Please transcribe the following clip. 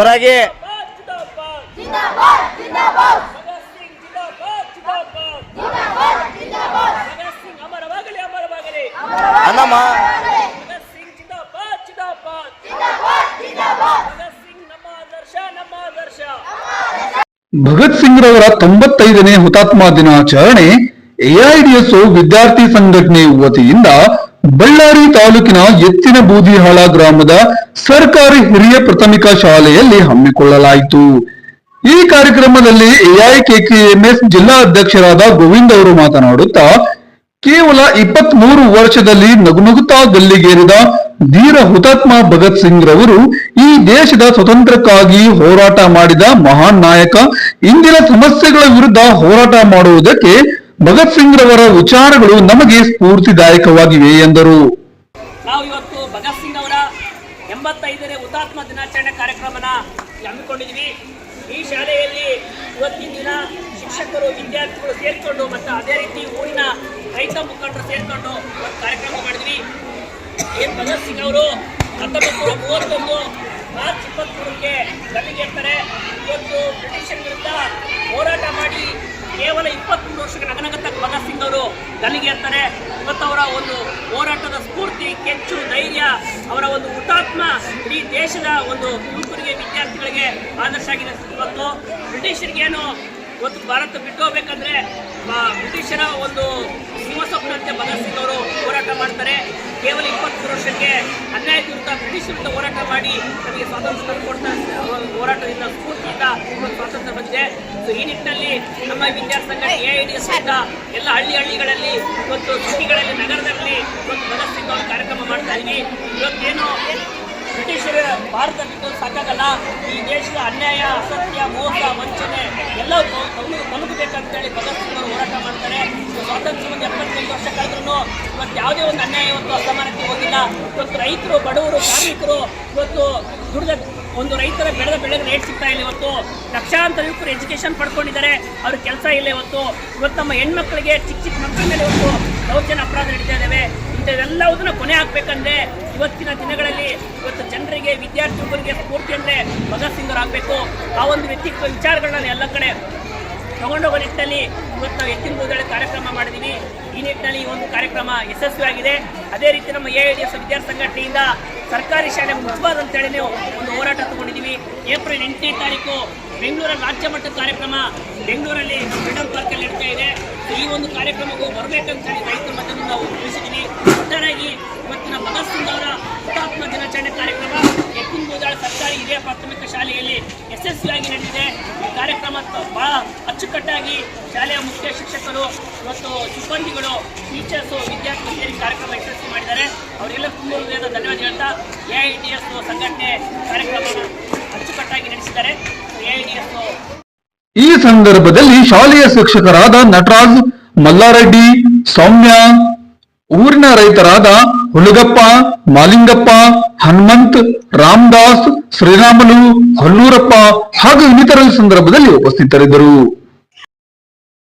ಜೋರಾಗಿ ಅನ್ನಮ್ಮ. ಭಗತ್ ಸಿಂಗ್ ರವರ 95ನೇ ಹುತಾತ್ಮ ದಿನಾಚರಣೆ ಎಐಡಿಎಸ್ಒ ವಿದ್ಯಾರ್ಥಿ ಸಂಘಟನೆ ವತಿಯಿಂದ ಬಳ್ಳಾರಿ ತಾಲೂಕಿನ ಎತ್ತಿನ ಬೂದಿಹಾಳ ಗ್ರಾಮದ ಸರ್ಕಾರಿ ಹಿರಿಯ ಪ್ರಾಥಮಿಕ ಶಾಲೆಯಲ್ಲಿ ಹಮ್ಮಿಕೊಳ್ಳಲಾಯಿತು. ಈ ಕಾರ್ಯಕ್ರಮದಲ್ಲಿ ಎಐಕೆಕೆಎಂಎಸ್ ಜಿಲ್ಲಾ ಅಧ್ಯಕ್ಷರಾದ ಗೋವಿಂದ್ ಅವರು ಮಾತನಾಡುತ್ತಾ, ಕೇವಲ 23 ವರ್ಷದಲ್ಲಿ ನಗುನಗುತ್ತಾ ಗಲ್ಲಿಗೇರಿದ ಧೀರ ಹುತಾತ್ಮ ಭಗತ್ ಸಿಂಗ್ ರವರು ಈ ದೇಶದ ಸ್ವತಂತ್ರಕ್ಕಾಗಿ ಹೋರಾಟ ಮಾಡಿದ ಮಹಾನ್ ನಾಯಕ. ಇಂದಿನ ಸಮಸ್ಯೆಗಳ ವಿರುದ್ಧ ಹೋರಾಟ ಮಾಡುವುದಕ್ಕೆ ಭಗತ್ ಸಿಂಗ್ ರವರ ವಿಚಾರಗಳು ನಮಗೆ ಸ್ಫೂರ್ತಿದಾಯಕವಾಗಿವೆ ಎಂದರು. ನಾವು ಇವತ್ತು ಭಗತ್ ಸಿಂಗ್ ಅವರ 85ನೇ ಹುತಾತ್ಮ ದಿನಾಚರಣೆ ಕಾರ್ಯಕ್ರಮನ ಹಮ್ಮಿಕೊಂಡಿದ್ವಿ. ಈ ಶಾಲೆಯಲ್ಲಿ ಇವತ್ತಿನ ದಿನ ಶಿಕ್ಷಕರು, ವಿದ್ಯಾರ್ಥಿಗಳು ಸೇರಿಕೊಂಡು ಮತ್ತು ಅದೇ ರೀತಿ ಊರಿನ ರೈತ ಮುಖಂಡರು ಸೇರಿಕೊಂಡು ಒಂದು ಕಾರ್ಯಕ್ರಮ ಮಾಡಿದ್ವಿ. ಏನು ಭಗತ್ ಸಿಂಗ್ ಅವರು 1931 ಮಾರ್ಚ್ 23ಕ್ಕೆ ಗಲ್ಲಿಗೇರ್ತಾರೆ. ಇವತ್ತು ಬ್ರಿಟಿಷರ ವಿರುದ್ಧ ಹೋರಾಟ ಮಾಡಿ ಕೇವಲ 23 ವರ್ಷಕ್ಕೆ ನಗನಗತ ಭಗತ್ ಸಿಂಗ್ ಅವರು ಗಲ್ಲಿಗೇರ್ತಾರೆ. ಇವತ್ತು ಅವರ ಒಂದು ಹೋರಾಟದ ಸ್ಫೂರ್ತಿ, ಕೆಚ್ಚು, ಧೈರ್ಯ, ಅವರ ಒಂದು ಹುತಾತ್ಮ ಇಡೀ ದೇಶದ ಒಂದು ಯುವಕರಿಗೆ, ವಿದ್ಯಾರ್ಥಿಗಳಿಗೆ ಆದರ್ಶ ಆಗಿದೆ. ಇವತ್ತು ಬ್ರಿಟಿಷರಿಗೇನು ಇವತ್ತು ಭಾರತ ಬಿಟ್ಟು ಹೋಗ್ಬೇಕಂದ್ರೆ ಬ್ರಿಟಿಷರ ಒಂದು ಸಿಂಹಸ್ವಪ್ನಂತೆ ಭಗತ್ ಸಿಂಗ್ ಅವರು ಹೋರಾಟ ಮಾಡ್ತಾರೆ. ಕೇವಲ 23 ವರ್ಷಕ್ಕೆ ಅನ್ಯಾಯದ ವಿರುದ್ಧ ಬ್ರಿಟಿಷ್ ವಿರುದ್ಧ ಹೋರಾಟ ಮಾಡಿ ನಮಗೆ ಸ್ವಾತಂತ್ರ್ಯ ತಂದುಕೊಡ್ತಾ ಹೋರಾಟದಿಂದ ಸ್ಫೂರ್ತಿಯಿಂದ ಸ್ವಾತಂತ್ರ್ಯ ಬಂದಿದೆ. ಈ ನಿಟ್ಟಿನಲ್ಲಿ ನಮ್ಮ ವಿದ್ಯಾರ್ಥಿ ಸಂಘ ಎಐಡಿಎಸ್ ಎಲ್ಲ ಹಳ್ಳಿಗಳಲ್ಲಿ ಇವತ್ತು ಸಿಟಿಗಳಲ್ಲಿ, ನಗರದಲ್ಲಿ ಇವತ್ತು ಭಗತ್ ಸಿಂಗ್ ಅವರು ಕಾರ್ಯಕ್ರಮ ಮಾಡ್ತಾ ಇದ್ವಿ. ಇವತ್ತೇನು ಬ್ರಿಟಿಷರ ಭಾರತ ಬಿಟ್ಟು ಸಾಕಾಗಲ್ಲ, ಈ ದೇಶದ ಅನ್ಯಾಯ, ಅಸತ್ಯ, ಮೋಸ, ವಂಚನೆ ಎಲ್ಲ ತಲುಪಬೇಕಂತೇಳಿ ಭಗತ್ ಸಿಂಗ್ ಅವರು ಹೋರಾಟ ಮಾಡ್ತಾರೆ. ಸ್ವಾತಂತ್ರ್ಯ ಒಂದು 75 ವರ್ಷ ಕಳೆದ್ರೂ ಇವತ್ತು ಯಾವುದೇ ಒಂದು ಅನ್ಯಾಯ, ಇವತ್ತು ಅಸಮಾನತೆ ಹೋಗಿಲ್ಲ. ಇವತ್ತು ರೈತರು, ಬಡವರು, ಕಾರ್ಮಿಕರು ಇವತ್ತು ದುಡಿದ ಒಂದು ರೈತರ ಬೆಳೆದ ಬೆಳೆಗೆ ರೇಟ್ ಸಿಗ್ತಾ ಇಲ್ಲ. ಇವತ್ತು ಲಕ್ಷಾಂತರ ಯುವಕರು ಎಜುಕೇಶನ್ ಪಡ್ಕೊಂಡಿದ್ದಾರೆ, ಅವ್ರಿಗೆ ಕೆಲಸ ಇಲ್ಲ. ಇವತ್ತು ನಮ್ಮ ಹೆಣ್ಮಕ್ಳಿಗೆ, ಚಿಕ್ಕ ಮಕ್ಕಳ ಮೇಲೆ ಇವತ್ತು ದೌರ್ಜನ್ಯ ಅಪರಾಧ ನಡೀತಾ ಇದ್ದಾವೆ. ಇಂಥವೆಲ್ಲವುದನ್ನು ಕೊನೆ ಹಾಕ್ಬೇಕಂದ್ರೆ ಇವತ್ತಿನ ದಿನಗಳಲ್ಲಿ ಇವತ್ತು ಜನರಿಗೆ, ವಿದ್ಯಾರ್ಥಿಗಳಿಗೆ ಸ್ಫೂರ್ತಿ ಅಂದರೆ ಭಗತ್ ಸಿಂಗ್ ಅವರು ಆಗಬೇಕು. ಆ ಒಂದು ವ್ಯಕ್ತಿತ್ವ ವಿಚಾರಗಳನ್ನ ಎಲ್ಲ ಕಡೆ ತಗೊಂಡೋಗೋ ನಿಟ್ಟಿನಲ್ಲಿ ಇವತ್ತು ನಾವು ಎತ್ತಿನ ಬೂದಿಹಾಳ ಕಾರ್ಯಕ್ರಮ ಮಾಡಿದ್ದೀವಿ. ಈ ನಿಟ್ಟಿನಲ್ಲಿ ಈ ಒಂದು ಕಾರ್ಯಕ್ರಮ ಯಶಸ್ವಿಯಾಗಿದೆ. ಅದೇ ರೀತಿ ನಮ್ಮ ಎಐಡಿಎಸ್ ವಿದ್ಯಾರ್ಥಿ ಸಂಘಟನೆಯಿಂದ ಸರ್ಕಾರಿ ಶಾಲೆ ಮುಚ್ಚಬಾರ್ದು ಅಂತೇಳಿ ನಾವು ಒಂದು ಹೋರಾಟ ತಗೊಂಡಿದ್ದೀವಿ. ಏಪ್ರಿಲ್ 8ನೇ ತಾರೀಕು ಬೆಂಗಳೂರಲ್ಲಿ ರಾಜ್ಯ ಮಟ್ಟದ ಕಾರ್ಯಕ್ರಮ ಬೆಂಗಳೂರಲ್ಲಿ ಫ್ರೀಡಂ ಪಾರ್ಕಲ್ಲಿ ನಡೀತಾ ಇದೆ. ಈ ಒಂದು ಕಾರ್ಯಕ್ರಮಕ್ಕೂ ಬರಬೇಕಂತೇಳಿ ರೈತರ ಮಧ್ಯದಲ್ಲಿ ನಾವು ತಿಳಿಸಿದ್ದೀವಿ. ಒಟ್ಟಾರೆಯಾಗಿ ಇವತ್ತಿನ ಭಗತ್ ಸಿಂಗ್ ಅವರ ಹುತಾತ್ಮ ದಿನಾಚರಣೆ ಕಾರ್ಯಕ್ರಮ ಎತ್ತಿನ ಬೂದಿಹಾಳ ಸರ್ಕಾರಿ ಹಿರಿಯ ಪ್ರಾಥಮಿಕ ಶಾಲೆಯಲ್ಲಿ ಯಶಸ್ವಿಯಾಗಿ ನಡೆದಿದೆ. ಈ ಕಾರ್ಯಕ್ರಮ ಬಹಳ ಅಚ್ಚುಕಟ್ಟಾಗಿ ಶಾಲೆಯ ಮುಖ್ಯ ಶಿಕ್ಷಕರು ಮತ್ತು ಸಿಬ್ಬಂದಿಗಳು, ಟೀಚರ್ಸು, ವಿದ್ಯಾರ್ಥಿಗಳು ಸೇರಿ ಕಾರ್ಯಕ್ರಮ ಯಶಸ್ವಿ ಮಾಡಿದ್ದಾರೆ. ಅವರೆಲ್ಲ ತುಂಬ ಹೃದಯದ ಧನ್ಯವಾದ ಹೇಳ್ತಾ ಎಐಡಿಎಸ್ ಸಂಘಟನೆ ಕಾರ್ಯಕ್ರಮವನ್ನು ಅಚ್ಚುಕಟ್ಟಾಗಿ ನಡೆಸಿದ್ದಾರೆ. ಎಐಡಿಎಸ್ ಈ ಸಂದರ್ಭದಲ್ಲಿ ಶಾಲೆಯ ಶಿಕ್ಷಕರಾದ ನಟರಾಜ್, ಮಲ್ಲಾರೆಡ್ಡಿ, ಸೌಮ್ಯ, ಊರಿನ ರೈತರಾದ ಹುಲಗಪ್ಪ, ಮಾಲಿಂಗಪ್ಪ, ಹನುಮಂತ್, ರಾಮದಾಸ್, ಶ್ರೀರಾಮುಲು, ಹೊನ್ನೂರಪ್ಪ ಹಾಗೂ ಇನ್ನಿತರ ಸಂದರ್ಭದಲ್ಲಿ ಉಪಸ್ಥಿತರಿದ್ದರು.